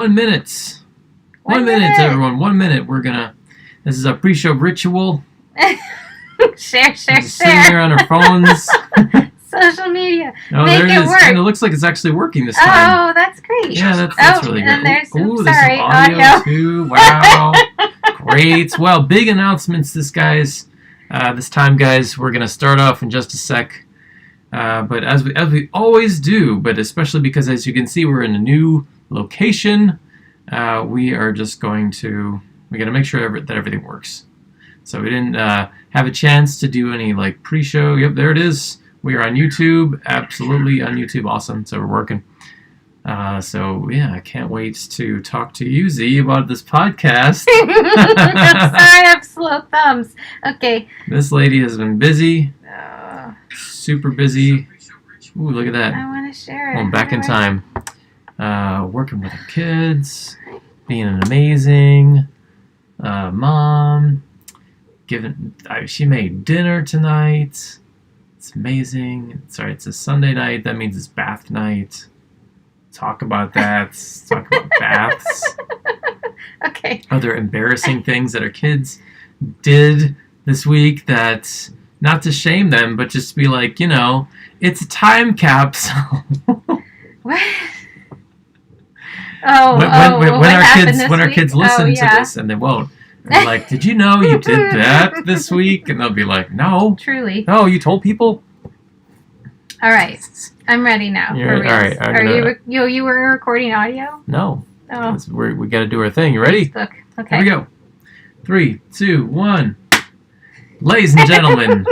1 minute. 1 minute, everyone. 1 minute. This is a pre-show ritual. Share. Sitting here on our phones. Social media. Oh, Make there it is. work. And it looks like it's actually working this time. Oh, that's great. Yeah, that's really good. And there's some audio too. Wow. Great. Well, big announcements this time, guys. We're going to start off in just a sec. But as we always do, but especially because, as you can see, we're in a new location, we are just we got to make sure that everything works. So we didn't have a chance to do any pre-show. Yep, there it is. We are on YouTube, absolutely on YouTube. Awesome. So we're working. I can't wait to talk to you, Z, about this podcast. I'm sorry, I have slow thumbs. Okay. This lady has been busy. Super busy. Ooh, look at that. I want to share it. Well, back in time. Working with her kids. Being an amazing mom. She made dinner tonight. It's amazing. Sorry, it's a Sunday night. That means it's bath night. Talk about that. Talk about baths. Okay. Other embarrassing things that our kids did this week that, not to shame them, but just to be like, it's a time capsule. What? When our kids listen to this, and they won't. They're like, did you know you did that this week? And they'll be like, no. Truly. No, you told people? All right. I'm ready now. All right. You were recording audio? No. Oh. We got to do our thing. You ready? Facebook. Okay. Here we go. 3, 2, 1. Ladies and gentlemen,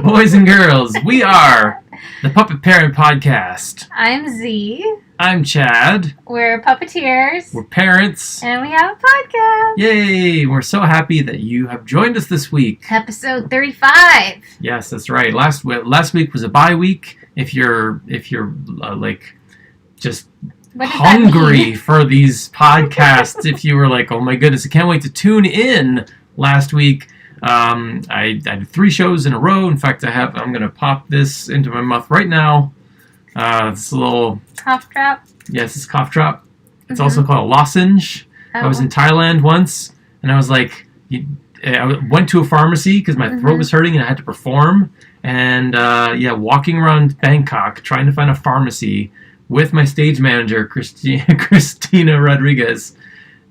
boys and girls, we are the Puppet Parent Podcast. I'm Z. I'm Chad. We're puppeteers. We're parents. And we have a podcast. Yay! We're so happy that you have joined us this week. Episode 35. Yes, that's right. Last week was a bye week. If you're just hungry for these podcasts, if you were like, oh my goodness, I can't wait to tune in last week. I did 3 shows in a row. In fact, I'm going to pop this into my mouth right now. This little cough drop. Yes, it's cough drop. It's also called a lozenge. Oh. I was in Thailand once, and I was like, I went to a pharmacy because my throat was hurting and I had to perform. And walking around Bangkok trying to find a pharmacy with my stage manager, Christina Rodriguez.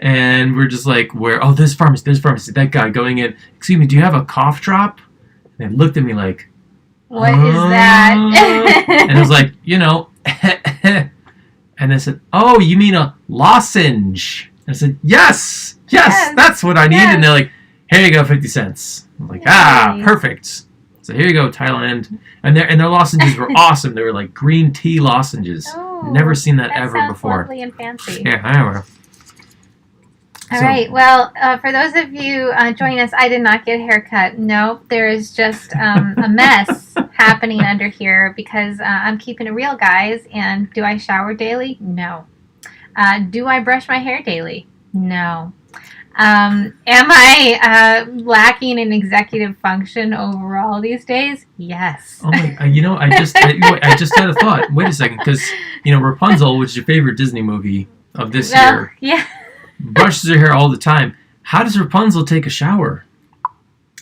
And we're just like, this pharmacy, that guy going in. Excuse me, do you have a cough drop? And they looked at me like, what is that? And I was like, and they said, oh, you mean a lozenge? And I said, yes, that's what I need. Yes. And they're like, here you go, 50 cents. I'm like, perfect. So here you go, Thailand. And their lozenges were awesome. They were like green tea lozenges. Oh, never seen that ever before. Lovely and fancy. Yeah, I know. All right. Well, for those of you joining us, I did not get a haircut. No, there is just a mess happening under here because I'm keeping it real, guys. And do I shower daily? No. Do I brush my hair daily? No. Am I lacking in executive function overall these days? Yes. Oh my! I just had a thought. Wait a second, because Rapunzel, which is your favorite Disney movie of this year. Yeah. Brushes her hair all the time. How does Rapunzel take a shower?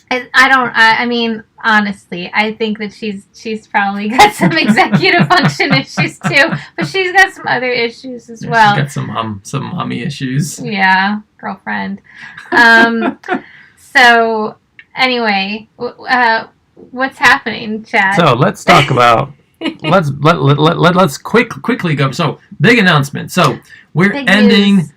I mean, honestly, I think that she's probably got some executive function issues too, but she's got some other issues as well. She's got some mommy issues. Yeah, girlfriend. So anyway, what's happening, Chad? So let's talk about. let's quickly go. So big announcement. So we're ending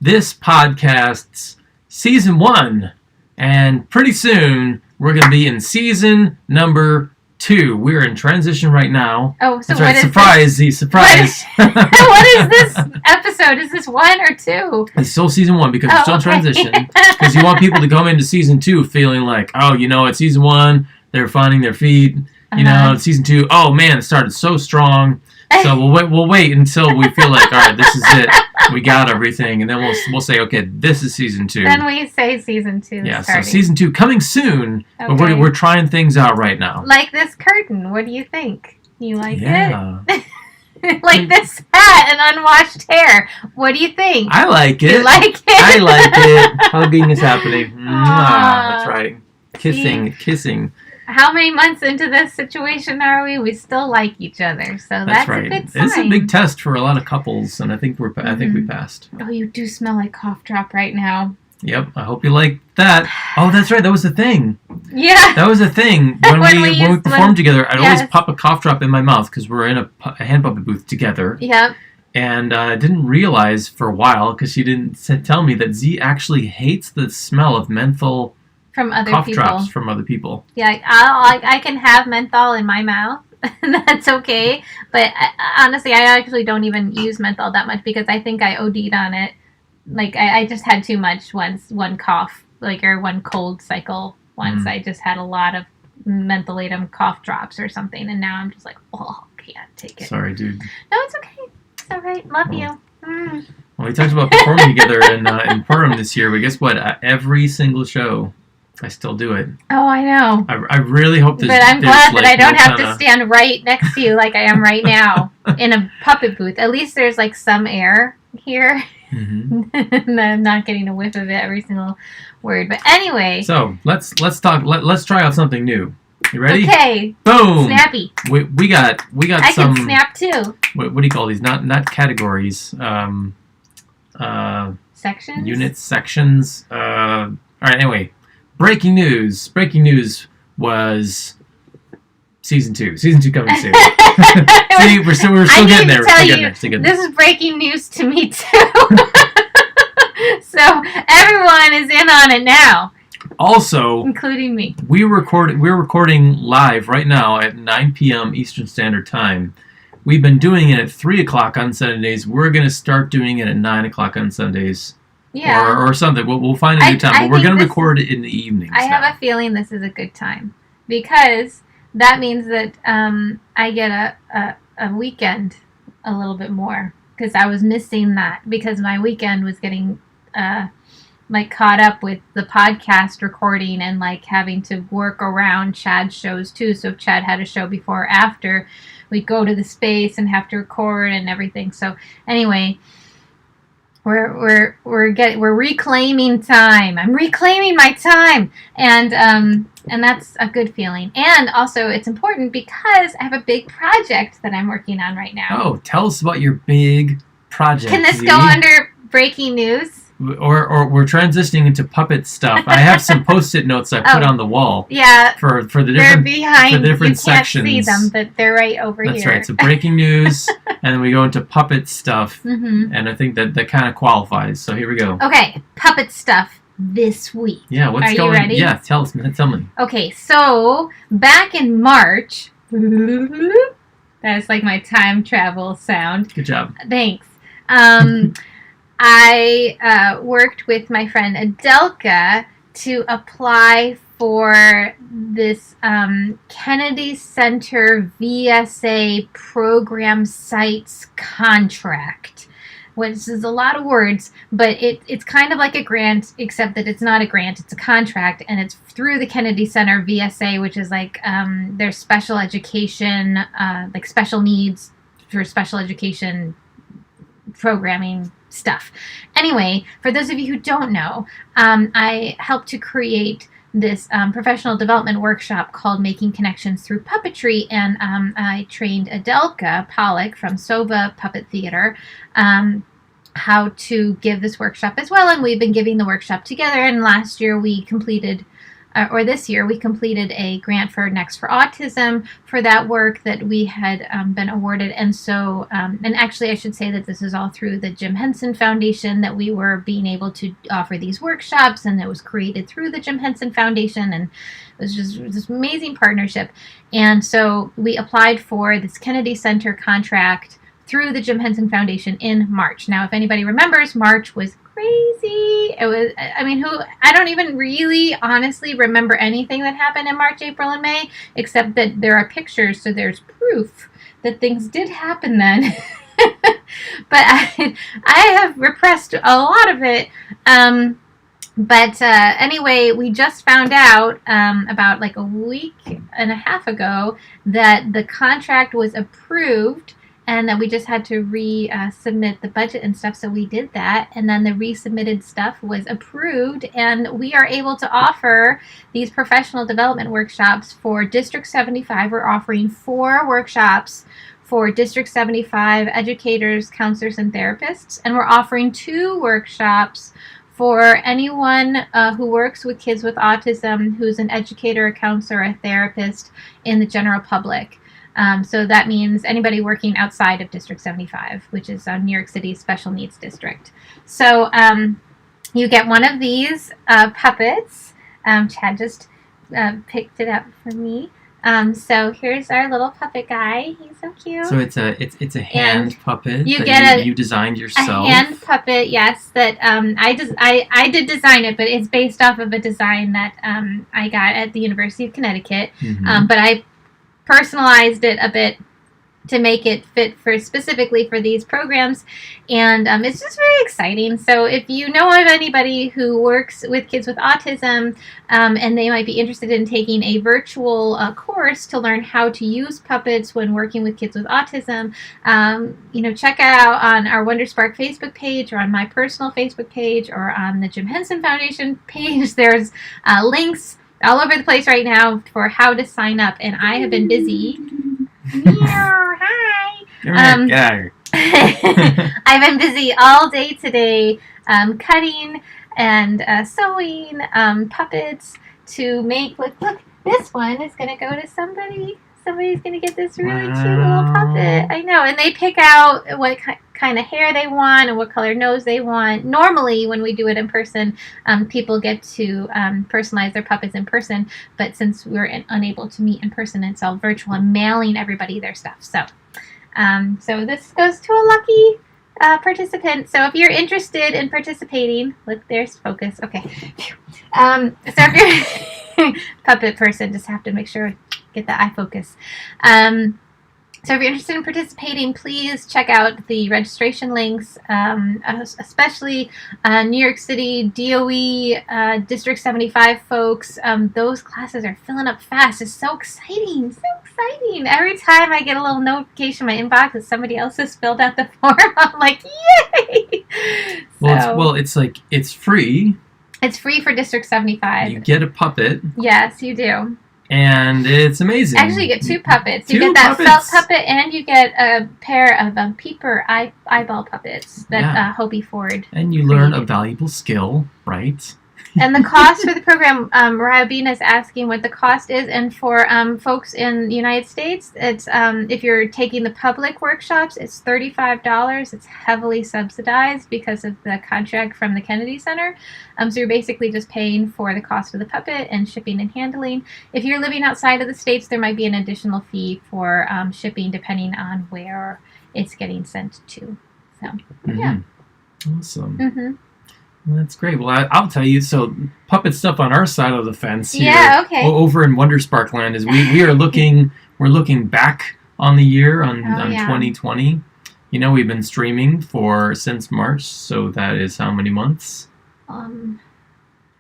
this podcast's season 1, and pretty soon we're going to be in season number 2. We're in transition right now. Oh, so that's right. Surprise, Z, surprise. What is this episode? Is this 1 or 2? It's still season 1 because we're still in transition. Because you want people to come into season 2 feeling like, it's season 1, they're finding their feet. Season 2, oh man, it started so strong. So we'll wait until we feel like, all right, this is it. We got everything, and then we'll say, okay, this is season 2. Then we say season 2. Yeah, starting. So season 2 coming soon, okay. But we're trying things out right now. Like this curtain. What do you think? You like it? like this hat and unwashed hair. What do you think? I like it. You like it? I like it. Hugging is happening. That's right. Kissing. How many months into this situation are we? We still like each other, so that's right. a good sign. It's a big test for a lot of couples, and I think we passed. Oh, you do smell like cough drop right now. Yep, I hope you like that. Oh, that's right. That was the thing. Yeah. That was the thing. When we performed together, I'd always pop a cough drop in my mouth because we're in a hand puppet booth together. Yep. And I didn't realize for a while, because she didn't tell me, that Z actually hates the smell of menthol from other cough people. drops from other people. Yeah, I can have menthol in my mouth. That's okay. But honestly, I actually don't even use menthol that much because I think I OD'd on it. Like, I just had too much one cough, or one cold cycle once. I just had a lot of mentholatum cough drops or something, and now I'm just like, oh, can't take it. Sorry, dude. No, it's okay. It's all right. Love you. Well, we talked about performing together in Purim this year, but guess what? Every single show, I still do it. Oh, I know. I really hope this. But I'm glad that I don't have to stand right next to you like I am right now in a puppet booth. At least there's some air here. Mm-hmm. And I'm not getting a whiff of it every single word. But anyway. So let's talk. Let's try out something new. You ready? Okay. Boom. Snappy. We got I some. I can snap too. What do you call these? Not categories. Sections. Units, sections. All right. Anyway. Breaking news. Breaking news was season 2. Season 2 coming soon. See, we're still getting there. This is breaking news to me too. So everyone is in on it now. Also, including me. We're recording live right now at 9 p.m. Eastern Standard Time. We've been doing it at 3 o'clock on Sundays. We're going to start doing it at 9 o'clock on Sundays. Yeah. Or something. We'll find a new time. But we're going to record it in the evenings. I have a feeling this is a good time. Because that means that I get a weekend a little bit more. Because I was missing that. Because my weekend was getting caught up with the podcast recording and having to work around Chad's shows too. So if Chad had a show before or after, we'd go to the space and have to record and everything. So anyway... We're reclaiming time. I'm reclaiming my time, and that's a good feeling. And also, it's important because I have a big project that I'm working on right now. Oh, tell us about your big project. Can this go under breaking news? Or we're transitioning into puppet stuff. I have some Post-it notes I put on the wall. Yeah, for the different they're behind. For the different sections. You can't see them, but they're right over here. That's right. So breaking news, and then we go into puppet stuff, and I think that kind of qualifies. So here we go. Okay, puppet stuff this week. Yeah, what's going on? Are you ready? Yeah, tell me. Okay, so back in March, that's like my time travel sound. Good job. Thanks. I worked with my friend Adelka to apply for this Kennedy Center VSA program sites contract, which is a lot of words, but it's kind of like a grant, except that it's not a grant, it's a contract, and it's through the Kennedy Center VSA, which is their special education, special needs for special education programming stuff. Anyway, for those of you who don't know, I helped to create this professional development workshop called Making Connections Through Puppetry, and I trained Adelka Pollock from Sova Puppet Theater how to give this workshop as well, and we've been giving the workshop together, and last year we completed this year, we completed a grant for Next for Autism for that work that we had been awarded. And so, and actually I should say that this is all through the Jim Henson Foundation that we were being able to offer these workshops, and it was created through the Jim Henson Foundation, and it was just this amazing partnership. And so we applied for this Kennedy Center contract through the Jim Henson Foundation in March. Now, if anybody remembers, March was crazy. It was, I don't even really honestly remember anything that happened in March, April, and May, except that there are pictures, so there's proof that things did happen then. But I have repressed a lot of it. But anyway, we just found out about a week and a half ago that the contract was approved, and then we just had to resubmit the budget and stuff, so we did that, and then the resubmitted stuff was approved, and we are able to offer these professional development workshops for District 75. We're offering 4 workshops for District 75 educators, counselors, and therapists, and we're offering 2 workshops for anyone who works with kids with autism, who's an educator, a counselor, a therapist in the general public. So that means anybody working outside of District 75, which is New York City's special needs district. So you get one of these puppets. Chad just picked it up for me. So here's our little puppet guy. He's so cute. So it's a hand puppet you you designed yourself. A hand puppet, yes. That I did design it, but it's based off of a design that I got at the University of Connecticut. Mm-hmm. But I personalized it a bit to make it fit for specifically for these programs, and it's just very exciting. So if you know of anybody who works with kids with autism, and they might be interested in taking a virtual course to learn how to use puppets when working with kids with autism, check out on our WonderSpark Facebook page, or on my personal Facebook page, or on the Jim Henson Foundation page. There's links all over the place right now for how to sign up, and I have been busy. Meow, hi. Get out of here. I've been busy all day today, cutting and sewing puppets to make. Look, this one is going to go to somebody. Somebody's going to get this really cute little puppet. I know, and they pick out what kind of hair they want and what color nose they want. Normally, when we do it in person, people get to personalize their puppets in person, but since we're unable to meet in person, it's all virtual. I'm mailing everybody their stuff. So this goes to a lucky participant. So if you're interested in participating, look, there's focus. Okay. So if you're puppet person, just have to make sure get the eye focus. So if you're interested in participating, please check out the registration links, especially New York City, DOE, District 75 folks. Those classes are filling up fast. It's so exciting, so exciting. Every time I get a little notification in my inbox that somebody else has filled out the form, I'm like, yay! It's free. It's free for District 75. You get a puppet. Yes, you do. And it's amazing. Actually, you get 2 puppets. You get that felt puppet, and you get a pair of peeper eyeball puppets that Hobie Ford And you learn a valuable skill, right? And the cost for the program, Rabina is asking what the cost is. And for folks in the United States, it's if you're taking the public workshops, it's $35. It's heavily subsidized because of the contract from the Kennedy Center. So you're basically just paying for the cost of the puppet and shipping and handling. If you're living outside of the States, there might be an additional fee for shipping depending on where it's getting sent to. So, yeah. Awesome. Mm-hmm. Well, that's great. Well, I'll tell you. So, puppet stuff on our side of the fence here, over in WonderSpark Land, is we are looking. We're looking back on the year on 2020. You know, we've been streaming since March, so that is how many months? I don't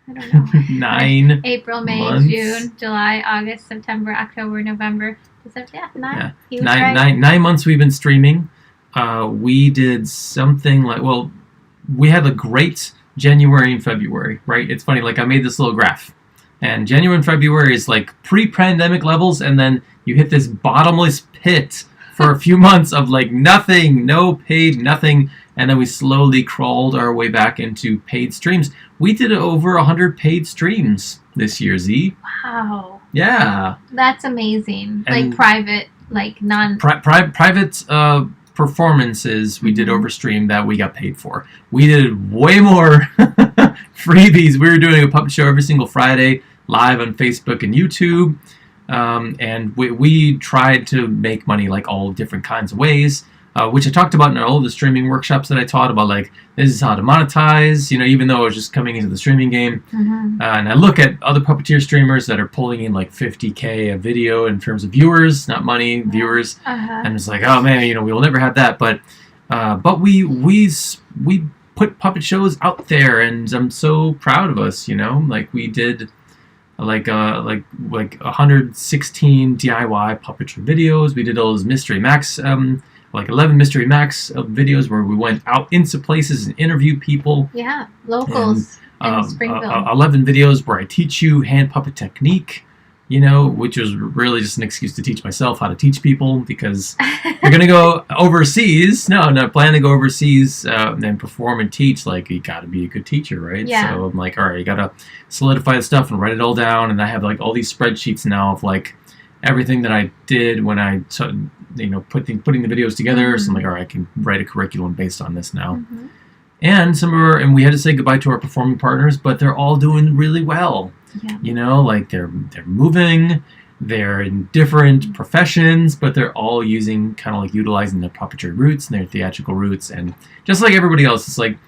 know. 9 April, May, months. June, July, August, September, October, November, December. Yeah, 9. Yeah. 9 months we've been streaming. We did something like we had a great January and February, right? It's funny, I made this little graph, and January and February is like pre-pandemic levels, and then you hit this bottomless pit for a few months of nothing, no paid, nothing, and then we slowly crawled our way back into paid streams. We did over 100 paid streams this year, Z. Wow. Yeah. That's amazing. And private, non... Private performances we did over stream that we got paid for. We did way more freebies. We were doing a puppet show every single Friday live on Facebook and YouTube, and we tried to make money all different kinds of ways, which I talked about in all the streaming workshops that I taught about. This is how to monetize, even though I was just coming into the streaming game. Mm-hmm. And I look at other puppeteer streamers that are pulling in $50K a video in terms of viewers, not money, viewers. And it's oh man, we will never have that. But we put puppet shows out there, and I'm so proud of us. We did 116 DIY puppetry videos. We did all those Mystery Max like 11 Mystery Max videos where we went out into places and interviewed people. Yeah, locals in Springville. 11 videos where I teach you hand puppet technique, you know, which was really just an excuse to teach myself how to teach people, because you're going to go overseas. No, not planning to go overseas and perform and teach. Like, you got to be a good teacher, right? Yeah. So I'm like, all right, you got to solidify the stuff and write it all down. And I have like all these spreadsheets now of like everything that I did when I, you know, putting the videos together. Mm-hmm. So I'm like, all right, I can write a curriculum based on this now. Mm-hmm. And we had to say goodbye to our performing partners, but they're all doing really well. Yeah. You know, like they're moving, they're in different professions, but they're all using, kind of like utilizing their puppetry roots and their theatrical roots. And just like everybody else, it's like,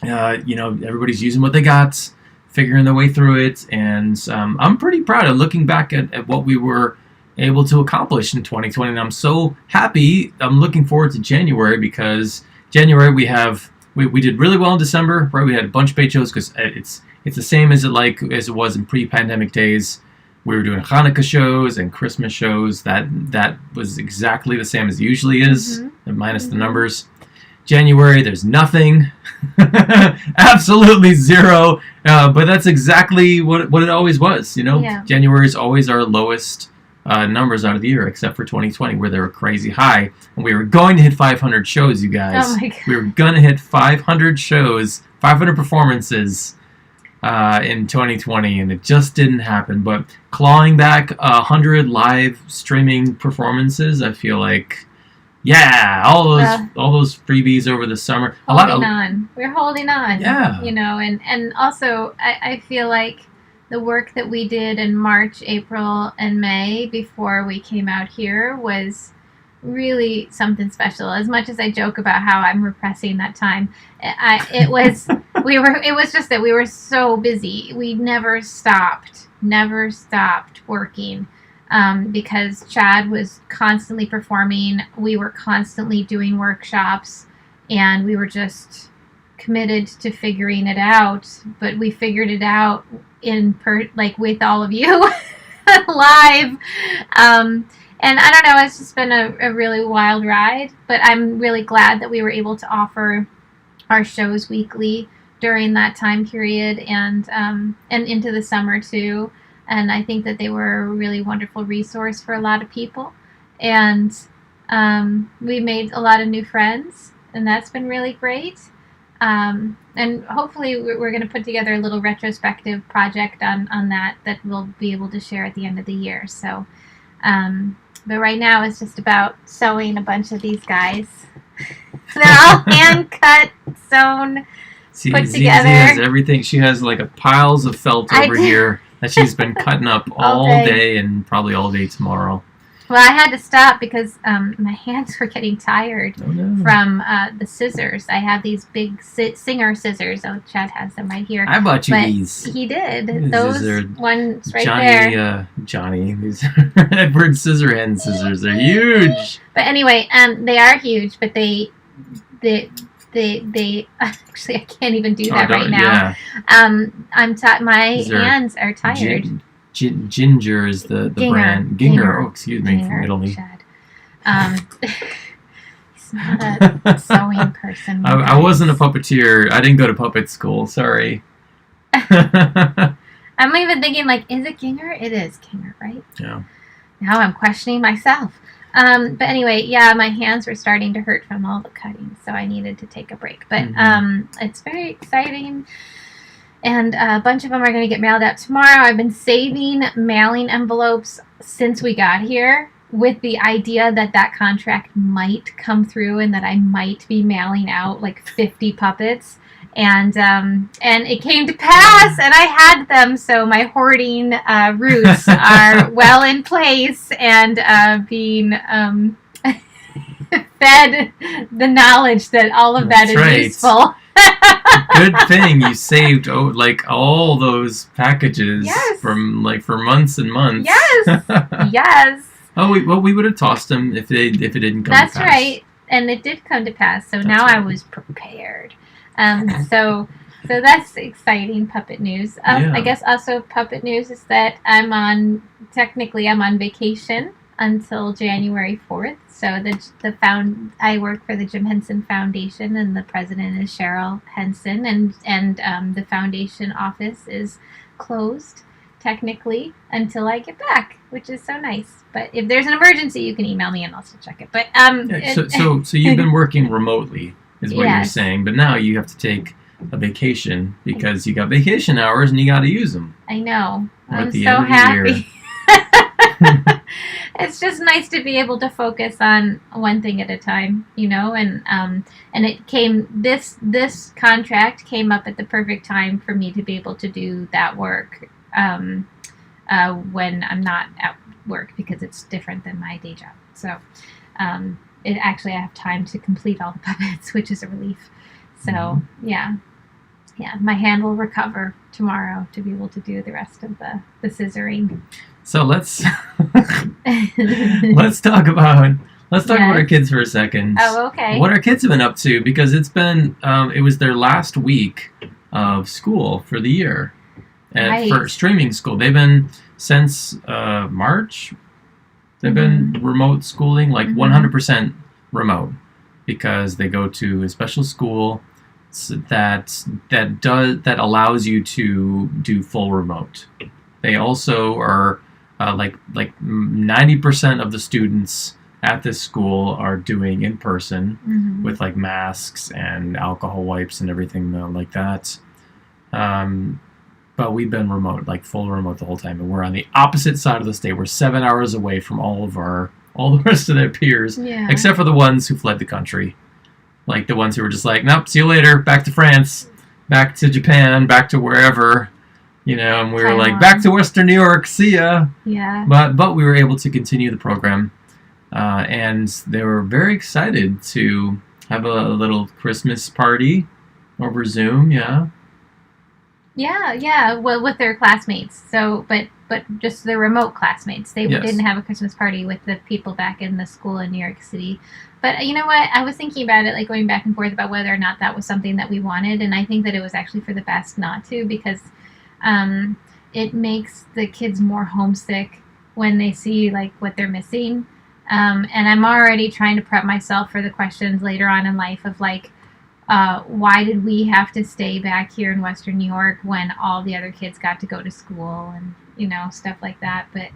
you know, everybody's using what they got, figuring their way through it. And I'm pretty proud of looking back at what we were able to accomplish in 2020. And I'm so happy. I'm looking forward to January, because January we did really well in December, right? We had a bunch of paid shows because it's the same as it was in pre-pandemic days. We were doing Hanukkah shows and Christmas shows. That was exactly the same as it usually is, minus the numbers. January, there's nothing, absolutely zero. But that's exactly what it always was. You know, January is always our lowest numbers out of the year, except for 2020, where they were crazy high. And we were going to hit 500 shows, you guys. Oh my God. We were going to hit 500 shows, 500 performances in 2020, and it just didn't happen. But clawing back 100 live streaming performances, I feel like, yeah, all those freebies over the summer. We're holding on. Yeah. You know, and also I feel like the work that we did in March, April, and May before we came out here was really something special. As much as I joke about how I'm repressing that time, it was just that we were so busy. We never stopped working, because Chad was constantly performing. We were constantly doing workshops, and we were just committed to figuring it out. But we figured it out with all of you live. And I don't know, it's just been a really wild ride, but I'm really glad that we were able to offer our shows weekly during that time period, and into the summer too. And I think that they were a really wonderful resource for a lot of people. And we made a lot of new friends, and that's been really great. And hopefully we're going to put together a little retrospective project on that we'll be able to share at the end of the year. So, but right now it's just about sewing a bunch of these guys. They're all hand cut, sewn, put together. Z has everything. She has like piles of felt over here that she's been cutting up all day and probably all day tomorrow. Well, I had to stop because my hands were getting tired from the scissors. I have these big Singer scissors. Oh, Chad has them right here. I bought you these. He did. Those ones right there. Johnny. These Edward Scissorhands scissors. They're huge. But anyway, they are huge, but they actually, I can't even do that right now. Yeah. My hands are tired. Ginger is the brand. Ginger. Oh, excuse me, from Italy. He's not a sewing person. I wasn't a puppeteer. I didn't go to puppet school. Sorry. I'm even thinking, like, is it Ginger? It is Ginger, right? Yeah. Now I'm questioning myself. But anyway, yeah, my hands were starting to hurt from all the cutting, so I needed to take a break. But it's very exciting. And a bunch of them are going to get mailed out tomorrow. I've been saving mailing envelopes since we got here, with the idea that contract might come through and that I might be mailing out like 50 puppets. And it came to pass, and I had them. So my hoarding roots are well in place and being fed the knowledge that all of that is useful. Good thing you saved all those packages for months and months. Yes, yes. We would have tossed them if it didn't come. That's to pass. right, and it did come to pass. So now I was prepared. So that's exciting puppet news. I guess also puppet news is that I'm on vacation until January 4th. So I work for the Jim Henson Foundation, and the president is Cheryl Henson, and the foundation office is closed technically until I get back, which is so nice. But if there's an emergency, you can email me and I'll still check it. But so you've been working remotely, is what Yes. you're saying, but now you have to take a vacation because you got vacation hours and you got to use them. I know. Or at I'm the so end of the happy. It's just nice to be able to focus on one thing at a time, and it came this contract came up at the perfect time for me to be able to do that work when I'm not at work, because it's different than my day job. So I have time to complete all the puppets, which is a relief. So yeah, my hand will recover tomorrow to be able to do the rest of the scissoring. So let's talk about our kids for a second. Oh, okay. What our kids have been up to, because it's been it was their last week of school for the year, and for streaming school. They've been since March. They've been remote schooling, like 100% remote, because they go to a special school that allows you to do full remote. They also are like 90% of the students at this school are doing in person with like masks and alcohol wipes and everything like that. But we've been remote, like full remote the whole time, and we're on the opposite side of the state. We're 7 hours away from all the rest of their peers, except for the ones who fled the country, like the ones who were just like, nope, see you later, back to France, back to Japan, back to wherever. And we were like, back to Western New York, see ya. Yeah. But we were able to continue the program, and they were very excited to have a little Christmas party over Zoom. Yeah. Yeah. Well, with their classmates. So, but just the remote classmates. They didn't have a Christmas party with the people back in the school in New York City. But you know what? I was thinking about it, like going back and forth about whether or not that was something that we wanted, and I think that it was actually for the best not to, because it makes the kids more homesick when they see like what they're missing. And I'm already trying to prep myself for the questions later on in life of like, why did we have to stay back here in Western New York when all the other kids got to go to school and, stuff like that. But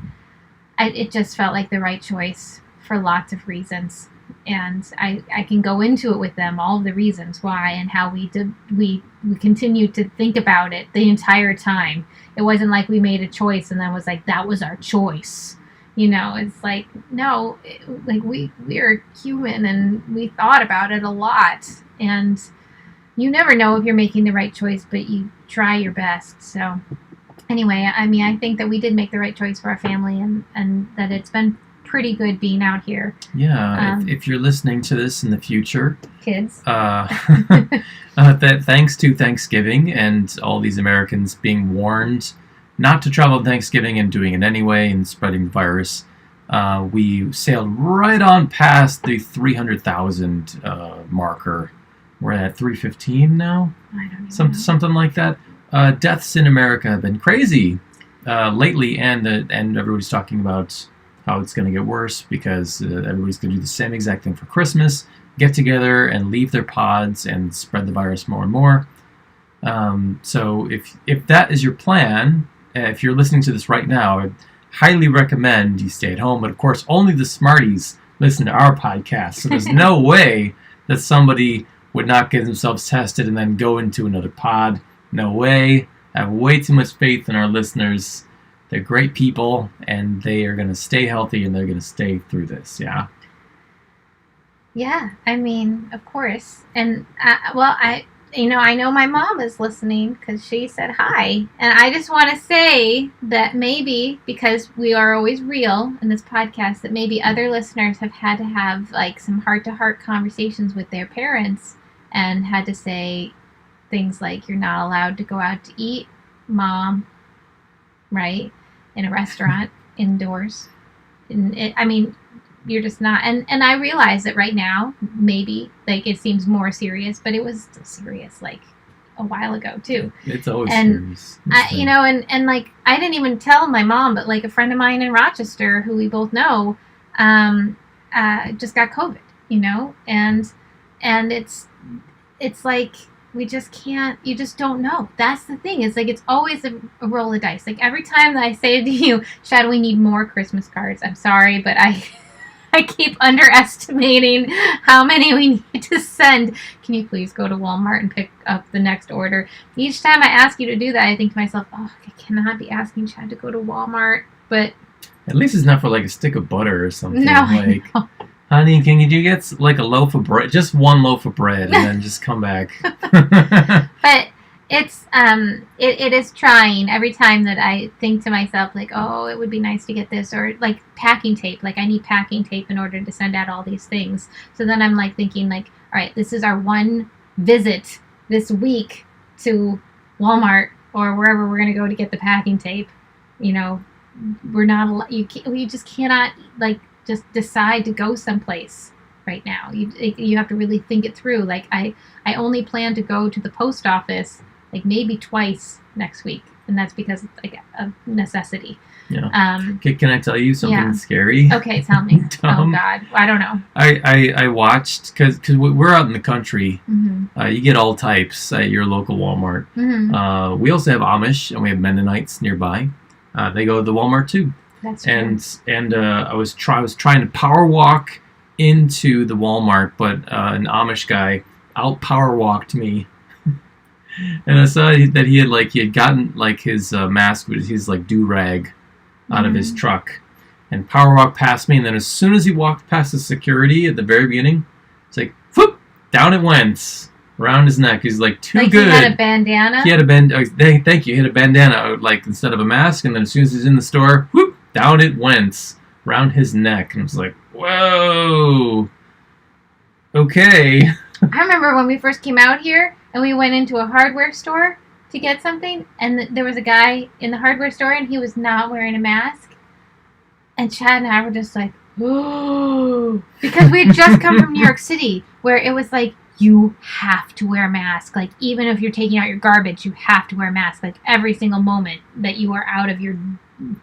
it just felt like the right choice for lots of reasons. And I can go into it with them, all of the reasons why and how we continued to think about it the entire time. It wasn't like we made a choice and then was like, that was our choice. It's like, no, like we're human and we thought about it a lot. And you never know if you're making the right choice, but you try your best. So anyway, I think that we did make the right choice for our family, and that it's been pretty good being out here. Yeah, if you're listening to this in the future, kids, that thanks to Thanksgiving and all these Americans being warned not to travel on Thanksgiving and doing it anyway and spreading the virus, we sailed right on past the 300,000 marker. We're at 315 now. I don't know. Something like that. Deaths in America have been crazy lately, and everybody's talking about how it's going to get worse because everybody's going to do the same exact thing for Christmas, get together and leave their pods and spread the virus more and more. So if that is your plan, if you're listening to this right now, I'd highly recommend you stay at home. But of course, only the smarties listen to our podcast, so there's no way that somebody would not get themselves tested and then go into another pod. No way. I have way too much faith in our listeners. They're great people, and they are going to stay healthy, and they're going to stay through this, yeah? Yeah, of course. And, I know my mom is listening because she said hi. And I just want to say that maybe, because we are always real in this podcast, that maybe other listeners have had to have, like, some heart-to-heart conversations with their parents and had to say things like, you're not allowed to go out to eat, Mom, right? In a restaurant, indoors. You're just not. And I realize that right now, maybe, like, it seems more serious, but it was still serious, like, a while ago, too. It's always serious. I didn't even tell my mom, but, like, a friend of mine in Rochester, who we both know, just got COVID, and it's like we just can't. You just don't know. That's the thing. It's like it's always a roll of dice. Like every time that I say to you, Shad, we need more Christmas cards. I'm sorry, but I keep underestimating how many we need to send. Can you please go to Walmart and pick up the next order? Each time I ask you to do that, I think to myself, oh, I cannot be asking Chad to go to Walmart. But at least it's not for like a stick of butter or something. No, like, honey, can you get like a loaf of bread? Just one loaf of bread and then just come back. But it's it is trying every time that I think to myself like, oh, it would be nice to get this, or like packing tape, like I need packing tape in order to send out all these things. So then I'm like thinking like, all right, this is our one visit this week to Walmart or wherever we're going to go to get the packing tape. We're not we just cannot like just decide to go someplace right now. You have to really think it through. Like I only plan to go to the post office like maybe twice next week, and that's because it's like a necessity. Yeah. Can I tell you something scary? Okay, tell me. Oh God, I don't know. I watched because we're out in the country. Mm-hmm. You get all types at your local Walmart. Mm-hmm. We also have Amish and we have Mennonites nearby. They go to the Walmart too. That's true. And I was trying to power walk into the Walmart, but an Amish guy out power walked me. And I saw that he had gotten like his mask, his like do-rag out of his truck, and power walked past me. And then as soon as he walked past the security at the very beginning, it's like, whoop, down it went around his neck. He's like, too good. He had a bandana. He had a thank you. He had a bandana, like instead of a mask. And then as soon as he's in the store, whoop, down it went around his neck. And I was like, whoa, okay. I remember when we first came out here and we went into a hardware store to get something, and there was a guy in the hardware store and he was not wearing a mask. And Chad and I were just like, oh, because we had just come from New York City where it was like, you have to wear a mask. Like, even if you're taking out your garbage, you have to wear a mask. Like, every single moment that you are out of your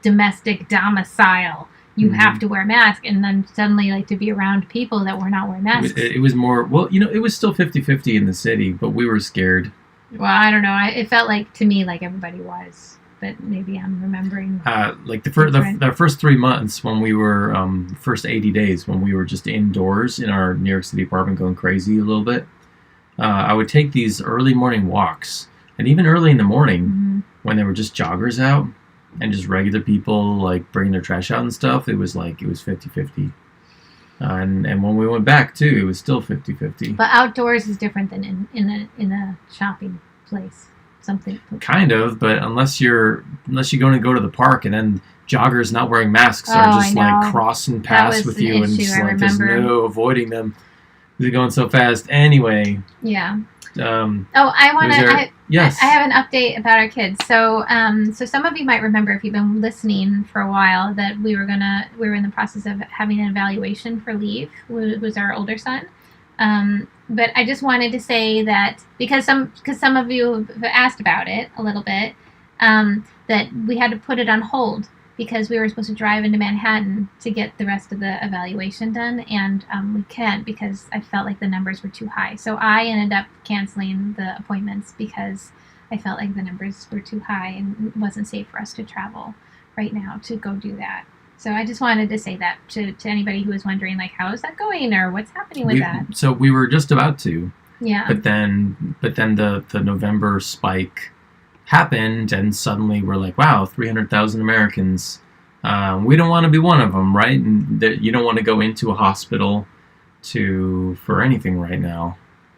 domestic domicile, you have to wear a mask. And then suddenly, like, to be around people that were not wearing masks. It was more, well, it was still 50-50 in the city, but we were scared. Well, I don't know. It felt like, to me, like everybody was. But maybe I'm remembering. Like the first 3 months when we were, first 80 days when we were just indoors in our New York City apartment going crazy a little bit, I would take these early morning walks. And even early in the morning when there were just joggers out and just regular people like bringing their trash out and stuff, it was 50-50. And when we went back too, it was still 50-50. But outdoors is different than in a shopping place. Something kind of, but unless you're going to go to the park and then joggers not wearing masks are just like crossing paths with you, and just like there's no avoiding them. They're going so fast anyway. Yeah. Yes. I have an update about our kids. So some of you might remember, if you've been listening for a while, that we were in the process of having an evaluation for Leave, who was our older son. But I just wanted to say that because some of you have asked about it a little bit, that we had to put it on hold because we were supposed to drive into Manhattan to get the rest of the evaluation done, and we can't because I felt like the numbers were too high. So I ended up canceling the appointments because I felt like the numbers were too high and it wasn't safe for us to travel right now to go do that. So I just wanted to say that to anybody who was wondering, like, how is that going or what's happening with that? So we were just about to. Yeah. But then the November spike happened, and suddenly we're like, wow, 300,000 Americans. We don't want to be one of them, right? And you don't want to go into a hospital for anything right now.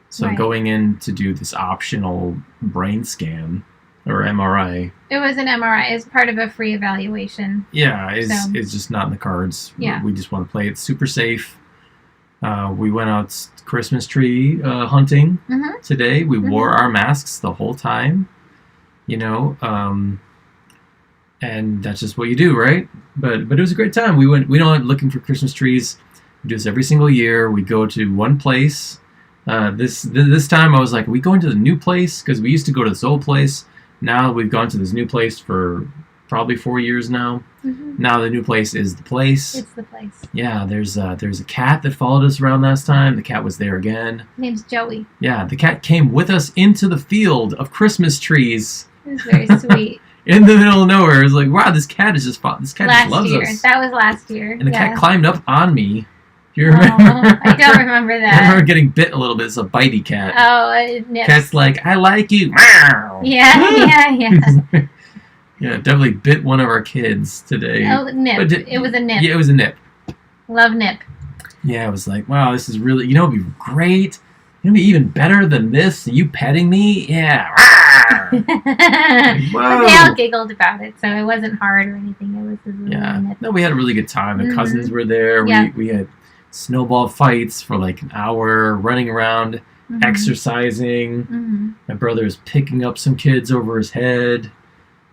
So going in to do this optional brain scan or MRI. It was an MRI as part of a free evaluation. Yeah, it's just not in the cards. Yeah. We just want to play it super safe. We went out Christmas tree hunting today. We wore our masks the whole time, and that's just what you do, right? But it was a great time. We don't looking for Christmas trees. We do this every single year. We go to one place. This time I was like, are we going to the new place? Because we used to go to this old place. Now we've gone to this new place for probably 4 years now. Mm-hmm. Now the new place is the place. It's the place. Yeah, there's a cat that followed us around last time. The cat was there again. His name's Joey. Yeah, the cat came with us into the field of Christmas trees. It was very sweet. In the middle of nowhere. It was like, wow, this cat just loves us. That was last year. And the cat climbed up on me. Do you remember? I don't remember that. I remember getting bit a little bit. It's a bitey cat. Oh, it nips. Cat's like, I like you. Yeah. Yeah, definitely bit one of our kids today. Oh, nip. It was a nip. Yeah, it was a nip. Love nip. Yeah, it was like, wow, this is really, it'd be great. It'd be even better than this. You petting me? Yeah. Like, whoa. But they all giggled about it, so it wasn't hard or anything. It was just a nip. No, we had a really good time. The cousins were there. Yeah. We had snowball fights for like an hour, running around, exercising. My brother was picking up some kids over his head,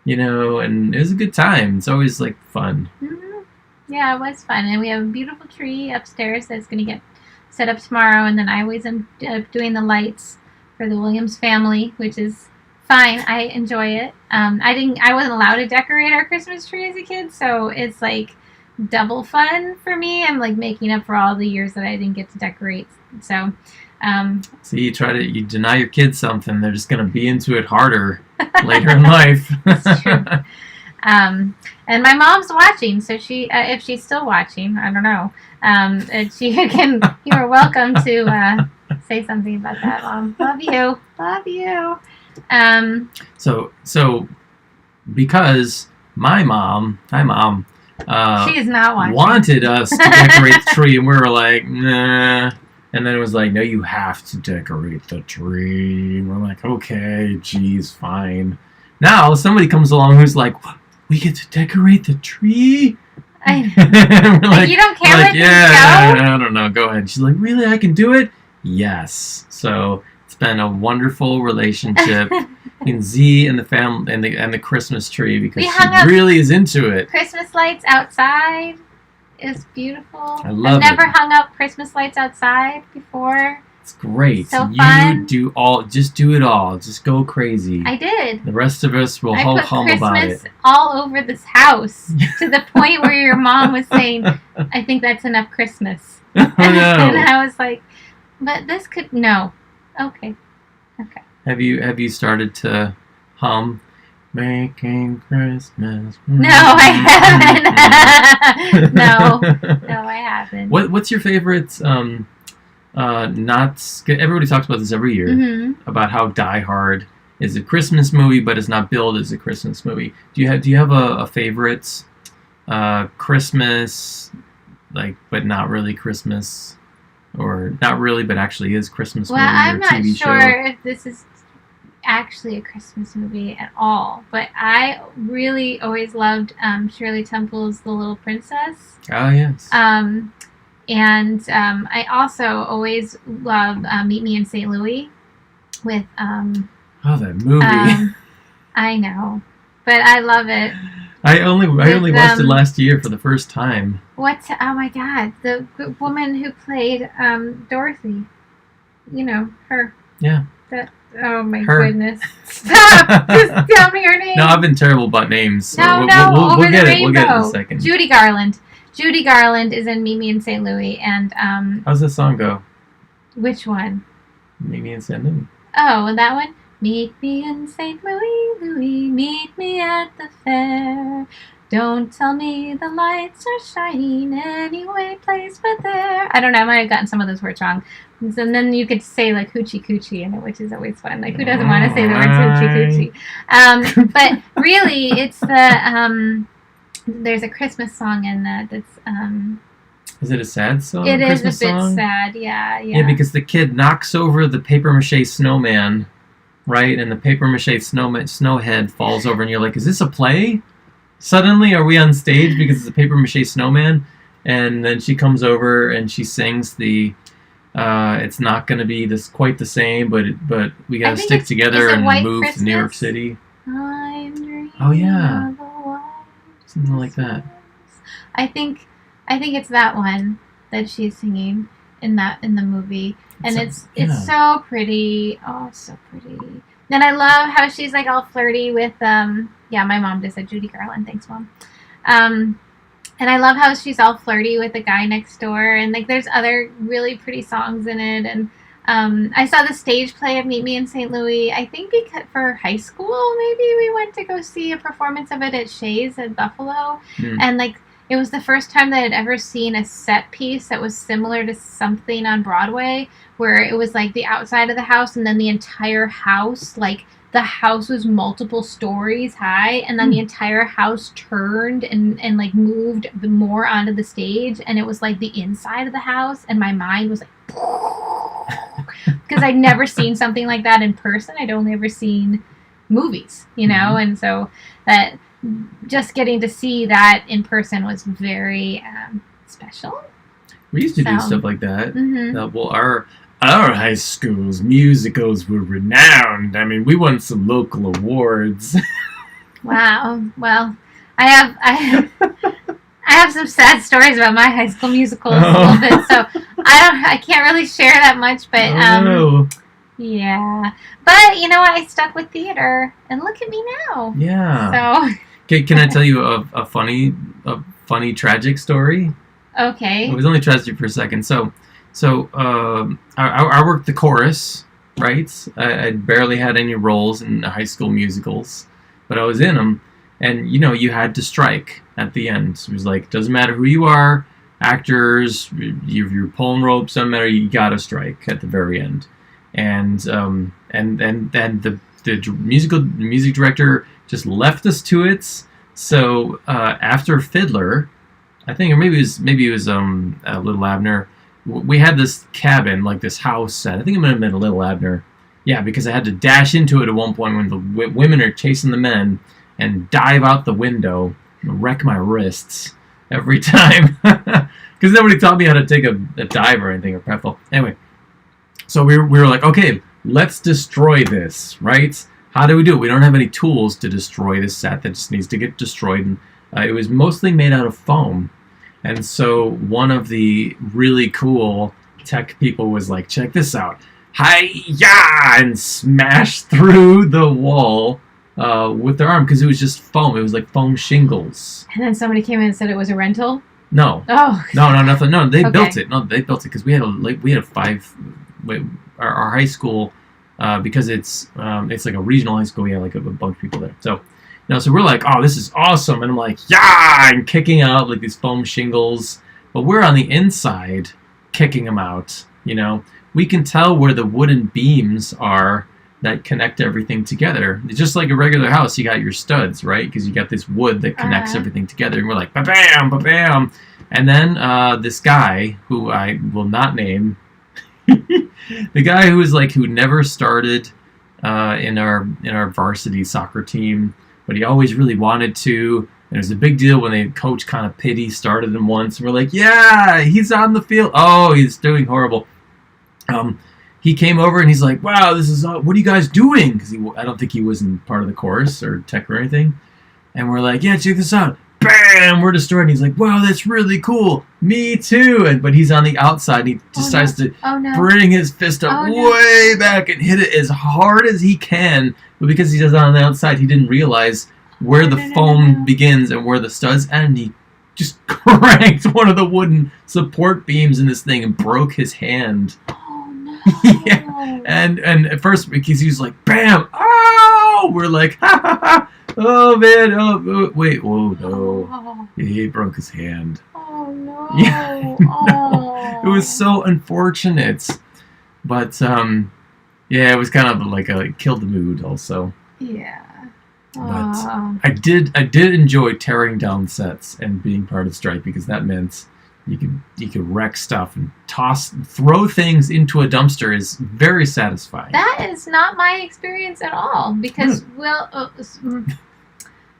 and it was a good time. It's always like fun. Yeah, it was fun. And we have a beautiful tree upstairs that's going to get set up tomorrow. And then I always am doing the lights for the Williams family, which is fine. I enjoy it. I wasn't allowed to decorate our Christmas tree as a kid, so it's like double fun for me. I'm like making up for all the years that I didn't get to decorate. So you deny your kids something, they're just going to be into it harder later in life. That's true. And my mom's watching, so she, if she's still watching, I don't know. You are welcome to say something about that, Mom. Love you. So because my mom, hi Mom, she is not watching. Wanted us to decorate the tree, and we were like, nah. And then it was like, no, you have to decorate the tree. And we're like, okay, geez, fine. Now somebody comes along who's like, we get to decorate the tree? We're like, you don't care? Like, yeah, I don't know. Go ahead. She's like, really? I can do it? Yes. So it's been a wonderful relationship between Z and the family and the Christmas tree, because she really is into it. Christmas lights outside is beautiful. I love it. I've never hung up Christmas lights outside before. It's great. So fun. Just do it all. Just go crazy. I did. The rest of us will hum about it. I put Christmas all over this house to the point where your mom was saying, I think that's enough Christmas. Oh, no. And I was like, but this could, no. Okay. Have you started to hum Making Christmas? No, I haven't. No, I haven't. What's your favorite everybody talks about this every year, about how Die Hard is a Christmas movie, but it's not billed as a Christmas movie. Do you have a favorite Christmas, like, but not really Christmas, or not really but actually is Christmas movie or I'm not TV sure show? if this is actually a Christmas movie at all, but I really always loved Shirley Temple's The Little Princess. Oh, yes. And I also always love Meet Me in St. Louis with that movie. I know, but I love it. I only watched it last year for the first time. Oh my God, the woman who played Dorothy. Her. Yeah. Oh my goodness! Stop! Just tell me her name. No, I've been terrible about names. No, we'll get it. We'll get it in a second. Judy Garland. Judy Garland is in Meet Me in St. Louis, and how's that song go? Which one? Meet Me in St. Louis. Oh, and that one. Meet me in St. Louis, Louis. Meet me at the fair. Don't tell me the lights are shining anyway, place but there. I don't know. I might have gotten some of those words wrong. And then you could say like hoochie coochie in it, which is always fun. Like, who doesn't want to say the words hoochie coochie? But really, it's the there's a Christmas song in that that's Is it a sad song? It is Christmas a bit song? sad. Yeah. Yeah, because the kid knocks over the paper mache snowman, right? And the paper mache snowhead falls over, and you're like, is this a play? Suddenly, are we on stage because it's a paper mache snowman? And then she comes over and she sings the, it's not going to be quite the same, but we got to stick together and move to New York City. I'm dreaming Oh yeah, of a white something like that. I think it's that one that she's singing in the movie, and it's so pretty. Oh, it's so pretty. Then I love how she's like all flirty with Yeah, my mom just said Judy Garland. Thanks, Mom. And I love how she's all flirty with the guy next door, and like there's other really pretty songs in it. And I saw the stage play of Meet Me in St. Louis. I think because for high school, maybe we went to go see a performance of it at Shays at Buffalo, and like it was the first time that I'd ever seen a set piece that was similar to something on Broadway, where it was like the outside of the house and then the entire house, like the house was multiple stories high, and then the entire house turned and like moved more onto the stage, and it was like the inside of the house, and my mind was like, because I'd never seen something like that in person. I'd only ever seen movies, you know, and so that just getting to see that in person was very special. We used to do stuff like that. Well, our high school's musicals were renowned. I mean, we won some local awards. Wow. Well, I have some sad stories about my high school musicals a little bit, so I can't really share that much, but yeah. But you know what? I stuck with theater, and look at me now. Yeah. So can I tell you a funny tragic story? Okay. It was only tragic for a second. So I worked the chorus, right? I barely had any roles in high school musicals, but I was in them, and you know, you had to strike at the end. It was like, doesn't matter who you are, actors, you're pulling ropes, doesn't matter, you gotta strike at the very end. And the music director just left us to it. So after Fiddler, I think, or maybe it was Little Abner. We had this cabin, like this house set. I think it might have been a Little Abner. Yeah, because I had to dash into it at one point when the women are chasing the men and dive out the window and wreck my wrists every time. Because nobody taught me how to take a dive or anything, or pretzel. Anyway, so we were like, okay, let's destroy this, right? How do we do it? We don't have any tools to destroy this set that just needs to get destroyed. And it was mostly made out of foam. And so one of the really cool tech people was like, check this out. Hi-ya! And smashed through the wall with their arm, because it was just foam. It was like foam shingles. And then somebody came in and said it was a rental? No. Oh. No, nothing. No, they built it. No, they built it because we had our high school, because it's like a regional high school. We had like a bunch of people there. So, so we're like, oh, this is awesome. And I'm like, yeah, and kicking out like these foam shingles. But we're on the inside kicking them out, you know. We can tell where the wooden beams are that connect everything together. It's just like a regular house. You got your studs, right? Because you got this wood that connects everything together. And we're like, ba-bam, ba-bam. And then this guy, who I will not name, the guy who never started in our varsity soccer team, but he always really wanted to. And it was a big deal when the coach kind of pity started him once. And we're like, yeah, he's on the field. Oh, he's doing horrible. He came over and he's like, wow, this is, what are you guys doing? Because I don't think he was in part of the chorus or tech or anything. And we're like, yeah, check this out. Bam, we're destroyed. And he's like, wow, that's really cool. Me too. But he's on the outside, and he decides to bring his fist up way back and hit it as hard as he can. But because he does it on the outside, he didn't realize where the foam begins and where the studs end. And he just cranked one of the wooden support beams in this thing and broke his hand. Oh, no. Yeah. And at first, because he was like, bam, oh! We're like, ha, ha, ha. Oh, man, oh, wait, oh, no. Oh. He broke his hand. Oh, no. Yeah, no. It was so unfortunate. But, yeah, it was kind of like killed the mood also. Yeah. But I did enjoy tearing down sets and being part of the strike, because that meant you could wreck stuff and throw things into a dumpster is very satisfying. That is not my experience at all, because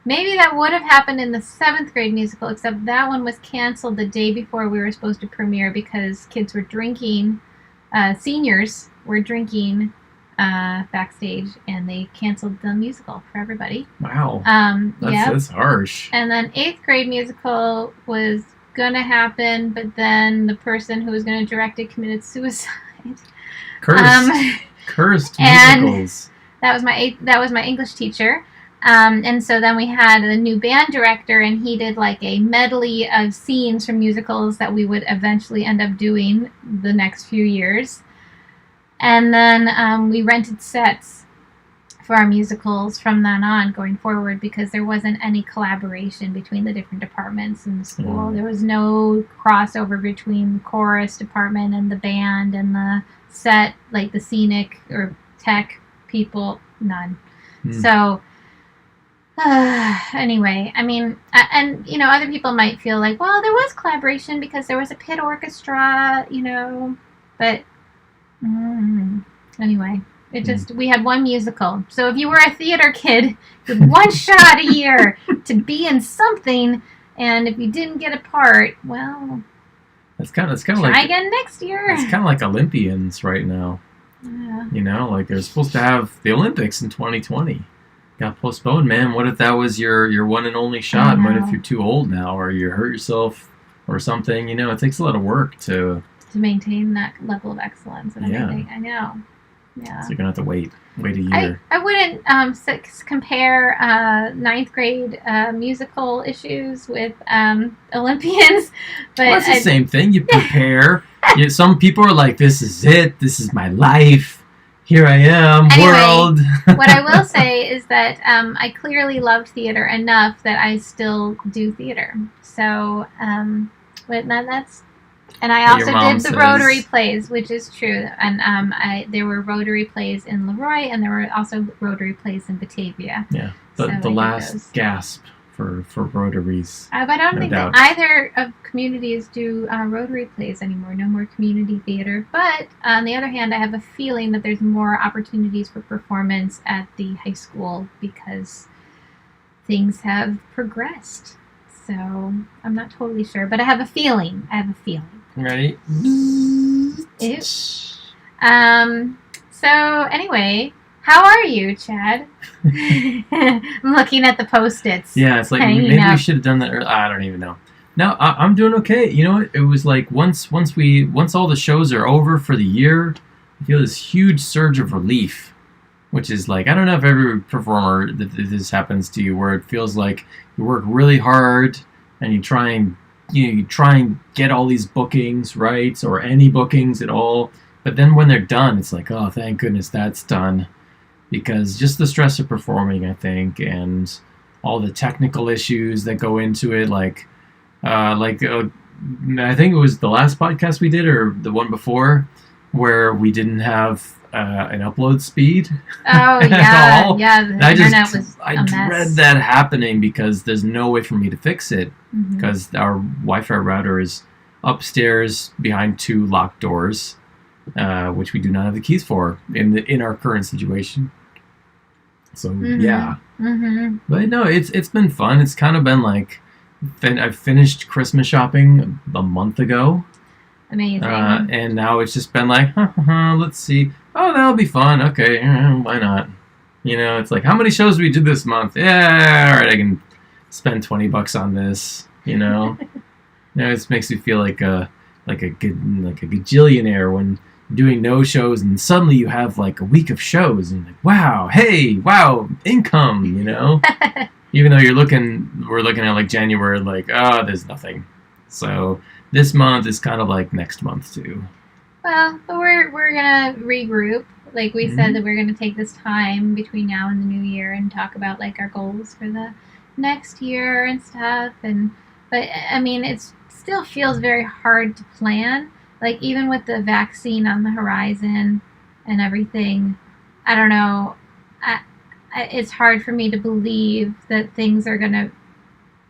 maybe that would have happened in the 7th grade musical, except that one was canceled the day before we were supposed to premiere because kids were drinking, seniors were drinking backstage, and they canceled the musical for everybody. Wow. That's harsh. And then 8th grade musical was gonna happen, but then the person who was gonna direct it committed suicide. Cursed musicals. That was my English teacher. And so then we had a new band director, and he did like a medley of scenes from musicals that we would eventually end up doing the next few years. And then we rented sets for our musicals from then on going forward, because there wasn't any collaboration between the different departments in the school. There was no crossover between the chorus department and the band and the set, like the scenic or tech people, none. So anyway, I mean, and you know, other people might feel like, well, there was collaboration because there was a pit orchestra, you know, but anyway. It just, we had one musical. So if you were a theater kid, you had one shot a year to be in something, and if you didn't get a part, well, it's kind of try like again next year. It's kind of like Olympians right now. Yeah. You know, like they're supposed to have the Olympics in 2020. Got postponed, man. What if that was your one and only shot? What if you're too old now, or you hurt yourself, or something? You know, it takes a lot of work to maintain that level of excellence and everything. I know. Yeah. So you're gonna have to wait a year. I wouldn't compare ninth grade musical issues with Olympians, but well, it's the same thing. You prepare. Some people are like, "This is it. This is my life. Here I am, anyway, world." What I will say is that I clearly loved theater enough that I still do theater. So, but that's. And I also did the Rotary plays, which is true. And there were Rotary plays in Leroy, and there were also Rotary plays in Batavia. Yeah, the last gasp for Rotaries. But I don't think that either of communities do Rotary plays anymore. No more community theater. But on the other hand, I have a feeling that there's more opportunities for performance at the high school because things have progressed. So I'm not totally sure, but I have a feeling. Ready? So anyway, how are you, Chad? I'm looking at the Post-its. Yeah, it's like maybe we should have done that earlier. I don't even know. No, I'm doing okay. You know what? It was like once all the shows are over for the year, I feel this huge surge of relief, which is like, I don't know if every performer this happens to you, where it feels like you work really hard and you try and get all these bookings, right? Or any bookings at all. But then when they're done, it's like, oh, thank goodness that's done. Because just the stress of performing, I think, and all the technical issues that go into it, I think it was the last podcast we did, or the one before, where we didn't have an upload speed at all. Yeah, the internet was a mess. I dread that happening because there's no way for me to fix it, because our Wi-Fi router is upstairs behind 2 locked doors, which we do not have the keys for in our current situation. So but no, it's been fun. It's kind of been like, I finished Christmas shopping a month ago. Amazing. And now it's just been like, let's see. Oh, that'll be fun. Okay, why not? You know, it's like, how many shows we did this month? Yeah, all right, I can spend $20 on this. You know, it makes me feel like a gajillionaire when doing no shows, and suddenly you have like a week of shows, and like, wow, income. You know, even though we're looking at like January, like, oh, there's nothing. So this month is kind of like next month too. Well, but we're gonna regroup. Like we said, that we're gonna take this time between now and the new year and talk about like our goals for the next year and stuff. But I mean, it still feels very hard to plan. Like even with the vaccine on the horizon and everything, I don't know. It's hard for me to believe that things are gonna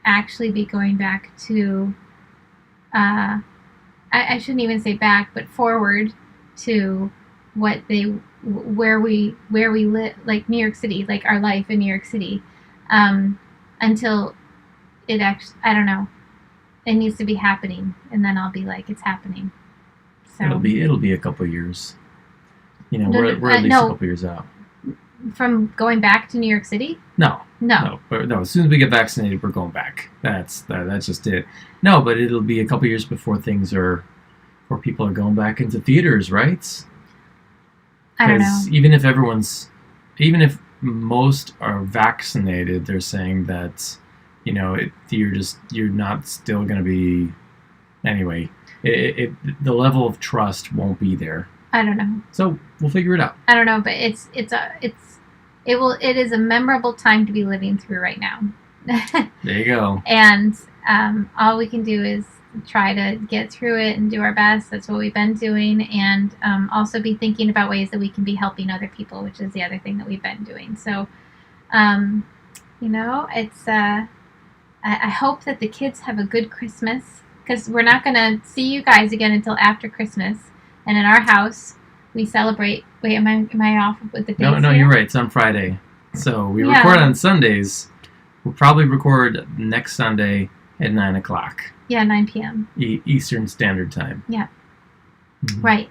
actually be going back to. I shouldn't even say back, but forward to where we live, like New York City, like our life in New York City, until it actually, I don't know, it needs to be happening, and then I'll be like, it's happening. So it'll be a couple years. You know, we're at least a couple years out. From going back to New York City? No. As soon as we get vaccinated, we're going back. That's just it. No, but it'll be a couple years before where people are going back into theaters, right? I don't know. Even if most are vaccinated, they're saying that, you're not still going to be, anyway, the level of trust won't be there. I don't know. So we'll figure it out. I don't know, but it is a memorable time to be living through right now. There you go. And all we can do is try to get through it and do our best. That's what we've been doing, and also be thinking about ways that we can be helping other people, which is the other thing that we've been doing. So, it's I hope that the kids have a good Christmas, because we're not going to see you guys again until after Christmas. And in our house, we celebrate. Wait, am I off with the dates? No, here? You're right. It's on Friday, so we record on Sundays. We'll probably record next Sunday at 9 o'clock. Yeah, 9 p.m. Eastern Standard Time. Yeah. Mm-hmm. Right.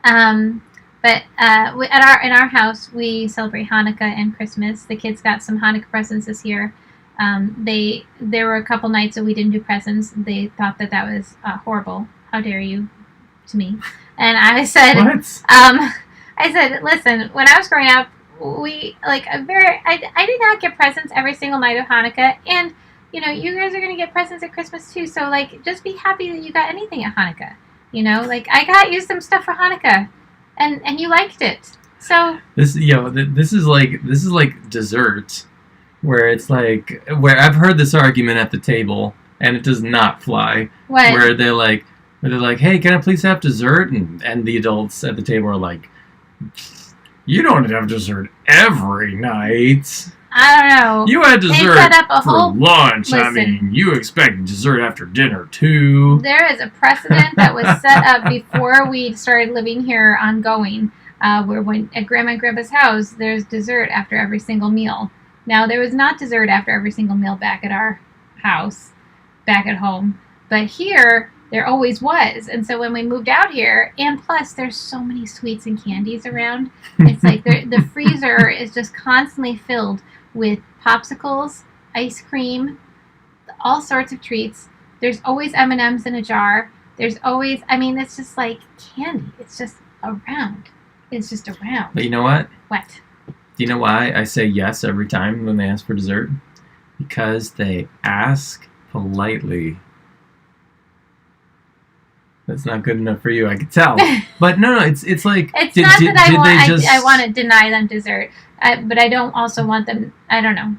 But in our house, we celebrate Hanukkah and Christmas. The kids got some Hanukkah presents this year. There were a couple nights that we didn't do presents. They thought that was horrible. How dare you, to me? And I said, what? I said, listen. When I was growing up, I did not get presents every single night of Hanukkah, and you guys are gonna get presents at Christmas too. So just be happy that you got anything at Hanukkah. I got you some stuff for Hanukkah, and you liked it. So this is like dessert, where it's like, where I've heard this argument at the table, and it does not fly. What? Where they're like, hey, can I please have dessert? And the adults at the table are like, you don't have dessert every night. I don't know. You had dessert set up for lunch. Listen, I mean, you expect dessert after dinner, too. There is a precedent that was set up before we started living here ongoing, where when at Grandma and Grandpa's house, there's dessert after every single meal. Now, there was not dessert after every single meal back at our house, back at home. But here, there always was. And so when we moved out here, and plus there's so many sweets and candies around, it's like the freezer is just constantly filled with popsicles, ice cream, all sorts of treats. There's always M&Ms in a jar. There's always, it's just like candy. It's just around. It's just around. But you know what? What? Do you know why I say yes every time when they ask for dessert? Because they ask politely. That's not good enough for you, I could tell. But no, it's like... It's not that I want to deny them dessert, but I don't also want them... I don't know.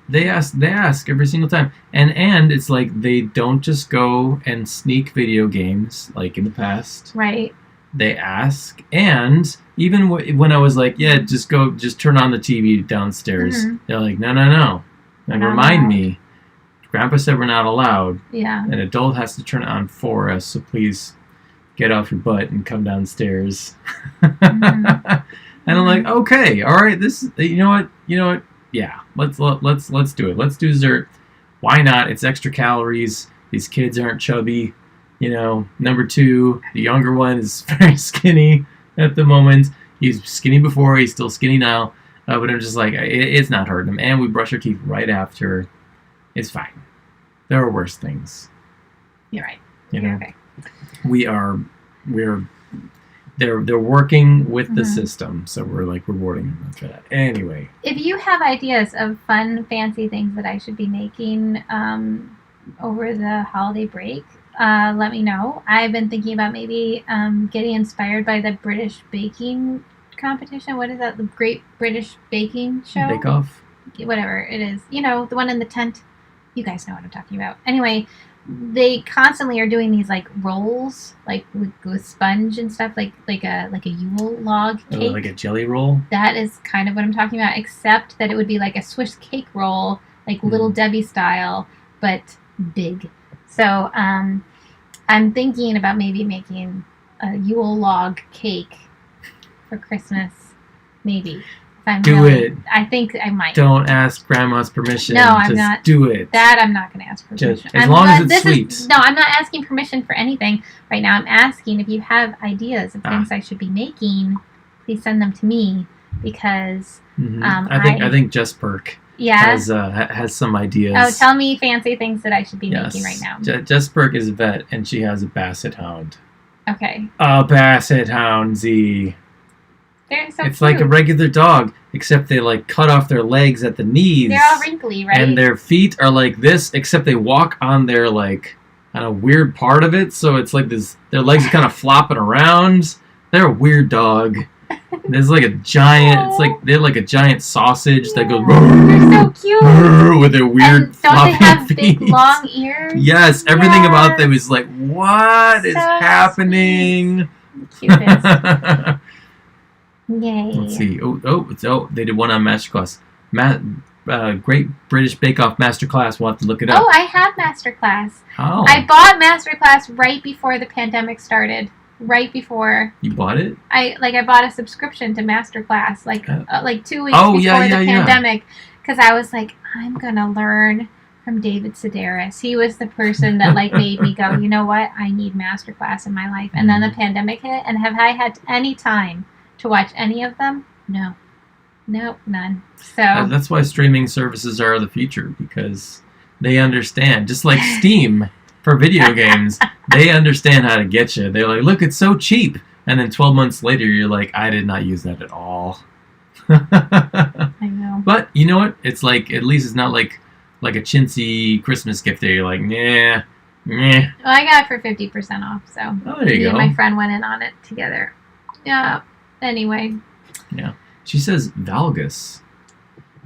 They ask every single time. And it's like they don't just go and sneak video games like in the past. Right. They ask. And even when I was like, yeah, just turn on the TV downstairs. Mm-hmm. They're like, no. And remind me. Grandpa said we're not allowed. Yeah. An adult has to turn it on for us, so please get off your butt and come downstairs. Mm-hmm. And I'm like, okay, all right, this, you know what? Yeah, let's do it. Let's do dessert. Why not? It's extra calories. These kids aren't chubby. Number 2, the younger one is very skinny at the moment. He's skinny before. He's still skinny now. But I'm just like, it's not hurting him. And we brush our teeth right after. It's fine. There are worse things. You're right. You're okay. They're working with the system, so we're like rewarding them for that. Anyway. If you have ideas of fun, fancy things that I should be making over the holiday break, let me know. I've been thinking about maybe getting inspired by the British baking competition. What is that? The Great British Baking Show? Bake Off? Whatever it is. The one in the tent. You guys know what I'm talking about. Anyway, they constantly are doing these like rolls, like with sponge and stuff, like a Yule log cake. Like a jelly roll? That is kind of what I'm talking about, except that it would be like a Swiss cake roll, like Little Debbie style, but big. So I'm thinking about maybe making a Yule log cake for Christmas, maybe. Do it. I think I might. Don't ask Grandma's permission. No, I'm not. Do it. That I'm not going to ask permission. As long as it's sweet. No, I'm not asking permission for anything right now. I'm asking if you have ideas of things I should be making, please send them to me, because I think Jess Perk has some ideas. Oh, tell me fancy things that I should be making right now. Jess Perk is a vet, and she has a basset hound. Okay. A basset hound, Z. They're so It's cute. like a regular dog, except they like cut off their legs at the knees. They're all wrinkly, right? And their feet are like this, except they walk on their like kind of weird part of it. So it's like this. Their legs are kind of flopping around. They're a weird dog. There's like a giant. It's like they're like a giant sausage that goes. They're so cute. With their weird and don't floppy they have feet. big long ears? Yes, everything about them is like, what is So happening? Cutest. Yay. Let's see. They did one on Masterclass. Great British Bake Off Masterclass. We'll have to look it up. Oh, I have Masterclass. Oh. I bought Masterclass right before the pandemic started. Right before. You bought it? I bought a subscription to Masterclass like 2 weeks Oh, before yeah, the yeah. pandemic because I was like, I'm gonna learn from David Sedaris. He was the person that like made me go, you know what? I need Masterclass in my life. And then the pandemic hit, and have I had any time to watch any of them? No. Nope, none. So That's why streaming services are the future, because they understand. Just like Steam for video games, they understand how to get you. They're like, look, it's so cheap. And then 12 months later, you're like, I did not use that at all. I know. But you know what? It's like, at least it's not like a chintzy Christmas gift there. You're like, nah. Well, I got it for 50% off, so Oh, there you me go. and my friend went in on it together. Yeah. Anyway. Yeah. She says Valgus.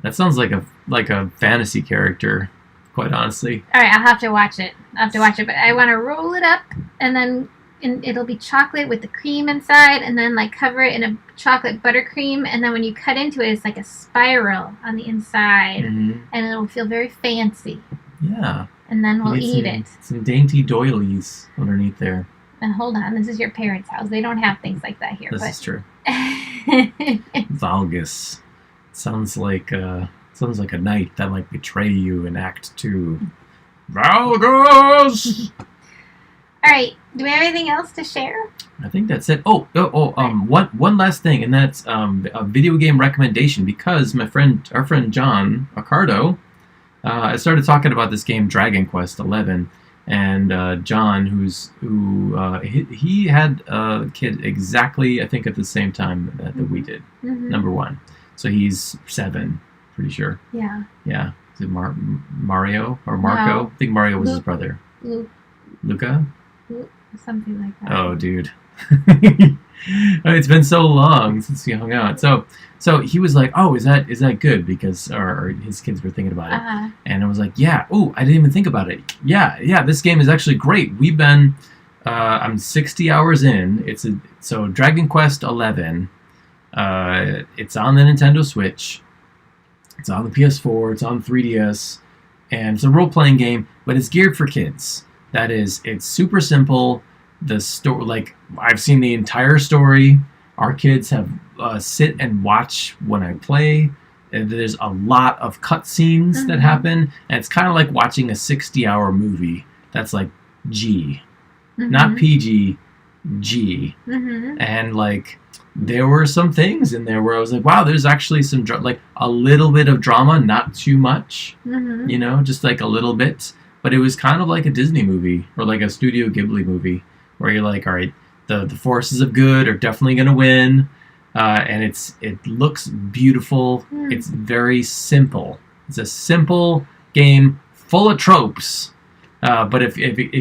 That sounds like a fantasy character, quite honestly. All right, I'll have to watch it. But I want to roll it up, and then it'll be chocolate with the cream inside, and then like cover it in a chocolate buttercream, and then when you cut into it, it's like a spiral on the inside, Mm-hmm. and it'll feel very fancy. Yeah. And then we'll You eat get it. some dainty doilies underneath there. And hold on, this is your parents' house. They don't have things like that here. This but is true. Valgus. Sounds like a knight that might betray you in Act 2. Valgus! All right, do we have anything else to share? I think that's it. One last thing, and that's a video game recommendation, because our friend John Accardo started talking about this game Dragon Quest XI, and John, he had a kid exactly, I think, at the same time that we did, number one. So he's 7, pretty sure. Yeah. Yeah. Is it Mario or Marco? No. I think Mario was his brother. Luca? Luca? Something like that. Oh, dude. It's been so long since we hung out. So he was like, "Oh, is that good?" Because or his kids were thinking about it, and I was like, "Yeah, oh, I didn't even think about it. Yeah, this game is actually great. We've been, I'm 60 hours in. So Dragon Quest XI. It's on the Nintendo Switch. It's on the PS4. It's on 3DS, and it's a role-playing game, but it's geared for kids. That is, it's super simple. The story, like, I've seen the entire story. Our kids have sit and watch when I play. There's a lot of cutscenes that happen, and it's kind of like watching a 60-hour movie. That's like G, not PG, G. And like, there were some things in there where I was like, wow, there's actually some like a little bit of drama, not too much, just like a little bit. But it was kind of like a Disney movie or like a Studio Ghibli movie, where you're like, all right, the forces of good are definitely going to win, and it looks beautiful. It's very simple. It's a simple game full of tropes. But if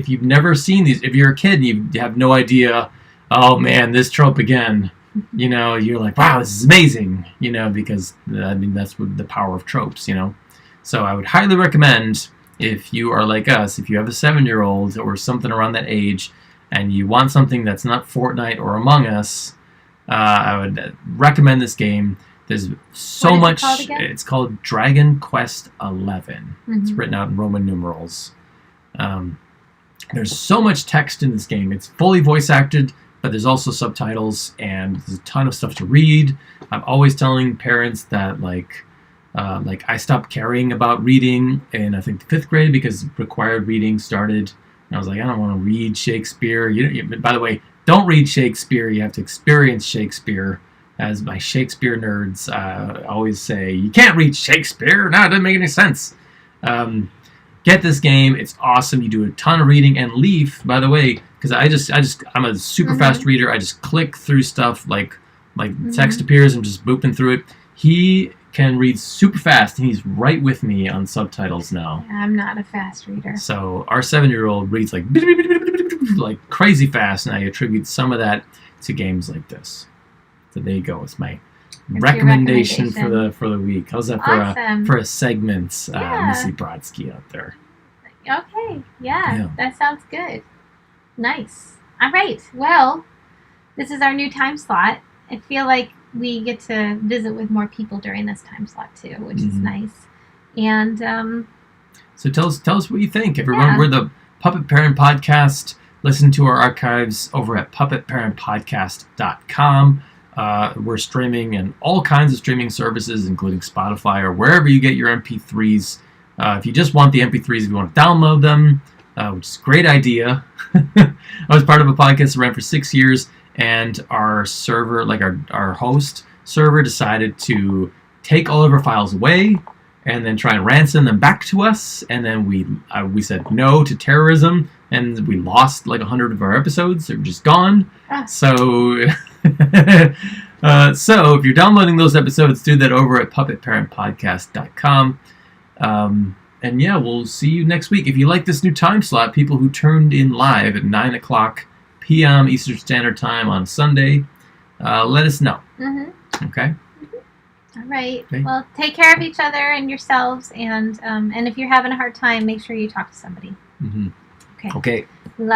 you've never seen these, if you're a kid and you have no idea, oh man, this trope again, you're like, wow, this is amazing, because that's what the power of tropes, So I would highly recommend, if you are like us, if you have a 7-year-old or something around that age, and you want something that's not Fortnite or Among Us, I would recommend this game. There's so much. It's called Dragon Quest XI. It's written out in Roman numerals. There's so much text in this game. It's fully voice acted, but there's also subtitles, and there's a ton of stuff to read. I'm always telling parents that like I stopped caring about reading in, I think, the 5th grade, because required reading started. And I was like, I don't want to read Shakespeare. By the way, don't read Shakespeare. You have to experience Shakespeare. As my Shakespeare nerds always say, you can't read Shakespeare. No, it doesn't make any sense. Get this game. It's awesome. You do a ton of reading. And Leaf, by the way, because I'm a super fast reader. I just click through stuff like Like text appears, I'm just booping through it. He can read super fast, and he's right with me on subtitles now. I'm not a fast reader. So our 7-year-old reads like crazy fast, and I attribute some of that to games like this. So there you go. It's my recommendation for the week. How's that for a segment, Missy Brodsky out there? Okay, yeah, that sounds good. Nice. All right. Well, this is our new time slot. I feel like we get to visit with more people during this time slot too, which is nice. And so tell us what you think, everyone. We're the Puppet Parent Podcast. Listen to our archives over at puppetparentpodcast.com. We're streaming in all kinds of streaming services, including Spotify or wherever you get your MP3s. If you just want the MP3s, if you want to download them, which is a great idea. I was part of a podcast that ran for 6 years, and our server, like our host server, decided to take all of our files away and then try and ransom them back to us. And then we said no to terrorism, and we lost like 100 of our episodes. They're just gone. So so if you're downloading those episodes, do that over at puppetparentpodcast.com. And yeah, we'll see you next week. If you like this new time slot, people who turned in live at 9 o'clock p.m. Eastern Standard Time on Sunday, let us know. Okay? All right. Okay. Well, take care of each other and yourselves, and if you're having a hard time, make sure you talk to somebody. Okay. Love you.